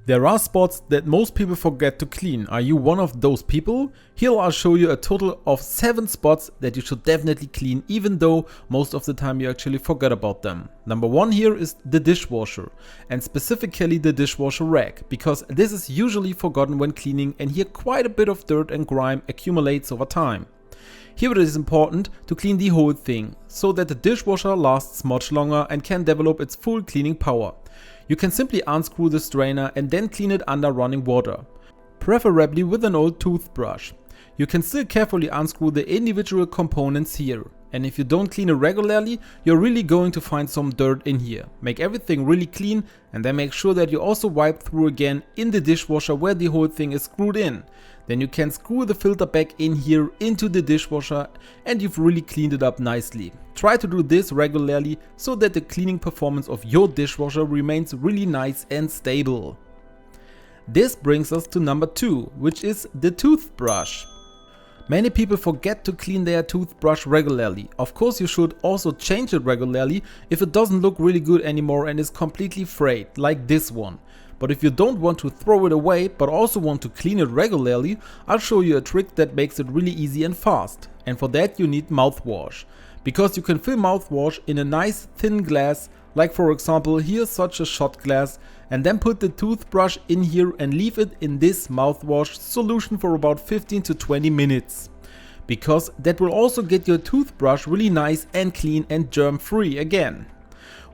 There are spots that most people forget to clean. Are you one of those people? Here I'll show you a total of 7 spots that you should definitely clean, even though most of the time you actually forget about them. Number 1 here is the dishwasher, and specifically the dishwasher rack, because this is usually forgotten when cleaning, and here quite a bit of dirt and grime accumulates over time. Here it is important to clean the whole thing, so that the dishwasher lasts much longer and can develop its full cleaning power. You can simply unscrew the strainer and then clean it under running water, preferably with an old toothbrush. You can still carefully unscrew the individual components here, and if you don't clean it regularly, you're really going to find some dirt in here. Make everything really clean and then make sure that you also wipe through again in the dishwasher where the whole thing is screwed in. Then you can screw the filter back in here into the dishwasher and you've really cleaned it up nicely. Try to do this regularly so that the cleaning performance of your dishwasher remains really nice and stable. This brings us to number 2, which is the toothbrush. Many people forget to clean their toothbrush regularly. Of course, you should also change it regularly if it doesn't look really good anymore and is completely frayed, like this one. But if you don't want to throw it away but also want to clean it regularly, I'll show you a trick that makes it really easy and fast. And for that you need mouthwash. Because you can fill mouthwash in a nice thin glass, like for example here's such a shot glass, and then put the toothbrush in here and leave it in this mouthwash solution for about 15 to 20 minutes. Because that will also get your toothbrush really nice and clean and germ free again.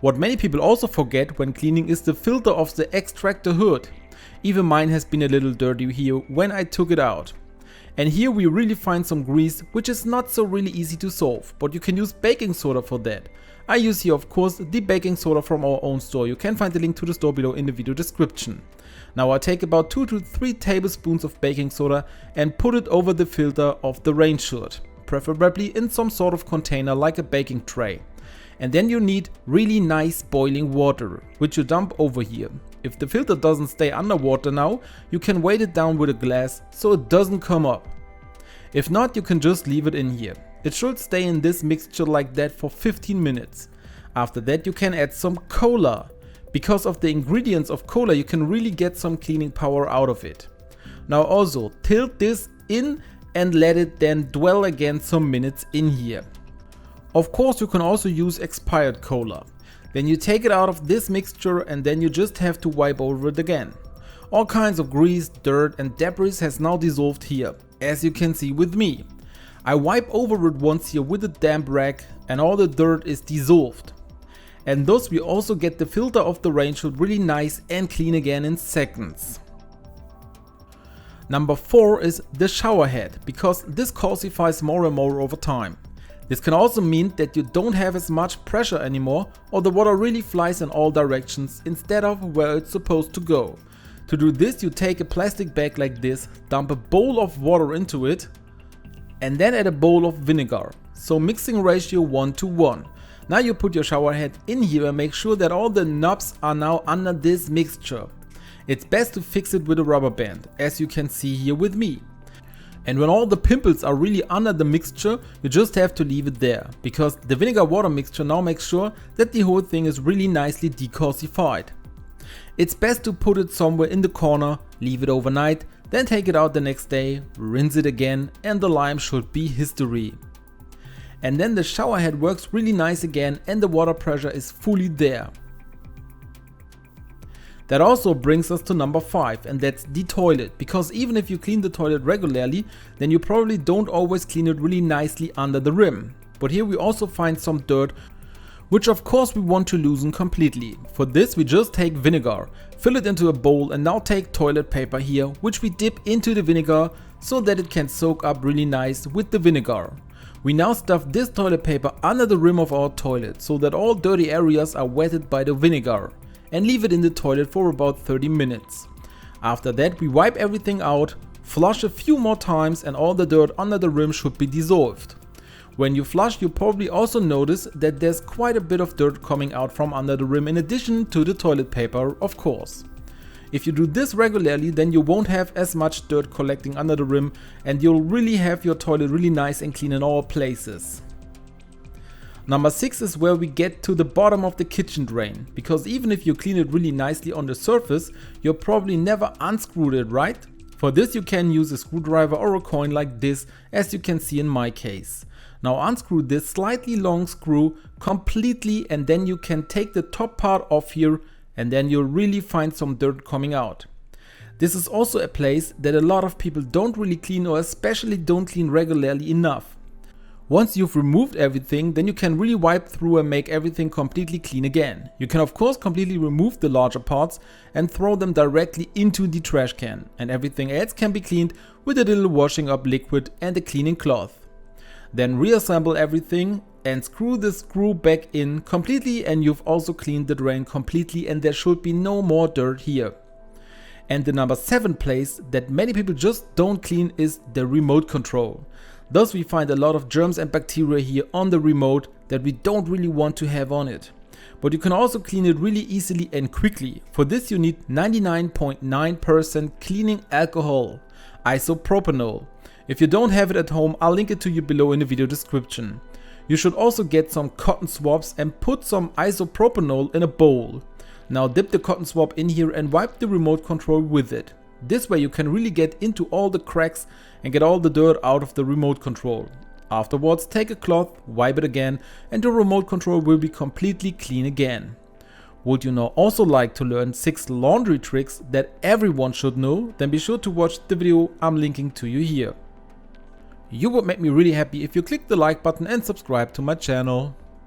What many people also forget when cleaning is the filter of the extractor hood. Even mine has been a little dirty here when I took it out. And here we really find some grease, which is not so really easy to solve, but you can use baking soda for that. I use here of course the baking soda from our own store. You can find the link to the store below in the video description. Now I take about 2 to 3 tablespoons of baking soda and put it over the filter of the range hood, preferably in some sort of container like a baking tray. And then you need really nice boiling water, which you dump over here. If the filter doesn't stay underwater now, you can weight it down with a glass so it doesn't come up. If not, you can just leave it in here. It should stay in this mixture like that for 15 minutes. After that you can add some cola. Because of the ingredients of cola you can really get some cleaning power out of it. Now also tilt this in and let it then dwell again some minutes in here. Of course you can also use expired cola. Then you take it out of this mixture and then you just have to wipe over it again. All kinds of grease, dirt and debris has now dissolved here, as you can see with me. I wipe over it once here with a damp rag and all the dirt is dissolved. And thus we also get the filter of the range hood really nice and clean again in seconds. Number 4 is the shower head, because this calcifies more and more over time. This can also mean that you don't have as much pressure anymore, or the water really flies in all directions instead of where it's supposed to go. To do this you take a plastic bag like this, dump a bowl of water into it and then add a bowl of vinegar, so mixing ratio 1:1. Now you put your shower head in here and make sure that all the knobs are now under this mixture. It's best to fix it with a rubber band, as you can see here with me. And when all the pimples are really under the mixture, you just have to leave it there, because the vinegar water mixture now makes sure that the whole thing is really nicely decalcified. It's best to put it somewhere in the corner, leave it overnight, then take it out the next day, rinse it again and the lime should be history. And then the shower head works really nice again and the water pressure is fully there. That also brings us to number 5, and that's the toilet, because even if you clean the toilet regularly, then you probably don't always clean it really nicely under the rim. But here we also find some dirt, which of course we want to loosen completely. For this we just take vinegar, fill it into a bowl and now take toilet paper here, which we dip into the vinegar so that it can soak up really nice with the vinegar. We now stuff this toilet paper under the rim of our toilet so that all dirty areas are wetted by the vinegar, and leave it in the toilet for about 30 minutes. After that we wipe everything out, flush a few more times and all the dirt under the rim should be dissolved. When you flush you probably also notice that there's quite a bit of dirt coming out from under the rim in addition to the toilet paper, of course. If you do this regularly, then you won't have as much dirt collecting under the rim and you'll really have your toilet really nice and clean in all places. Number 6 is where we get to the bottom of the kitchen drain, because even if you clean it really nicely on the surface, you'll probably never unscrewed it, right? For this you can use a screwdriver or a coin like this, as you can see in my case. Now unscrew this slightly long screw completely, and then you can take the top part off here, and then you'll really find some dirt coming out. This is also a place that a lot of people don't really clean, or especially don't clean regularly enough. Once you've removed everything, then you can really wipe through and make everything completely clean again. You can of course completely remove the larger parts and throw them directly into the trash can, and everything else can be cleaned with a little washing up liquid and a cleaning cloth. Then reassemble everything and screw the screw back in completely, and you've also cleaned the drain completely, and there should be no more dirt here. And the number 7 place that many people just don't clean is the remote control. Thus we find a lot of germs and bacteria here on the remote that we don't really want to have on it. But you can also clean it really easily and quickly. For this you need 99.9% cleaning alcohol, isopropanol. If you don't have it at home, I'll link it to you below in the video description. You should also get some cotton swabs and put some isopropanol in a bowl. Now dip the cotton swab in here and wipe the remote control with it. This way you can really get into all the cracks and get all the dirt out of the remote control. Afterwards take a cloth, wipe it again, and the remote control will be completely clean again. Would you now also like to learn 6 laundry tricks that everyone should know? Then be sure to watch the video I'm linking to you here. You would make me really happy if you click the like button and subscribe to my channel.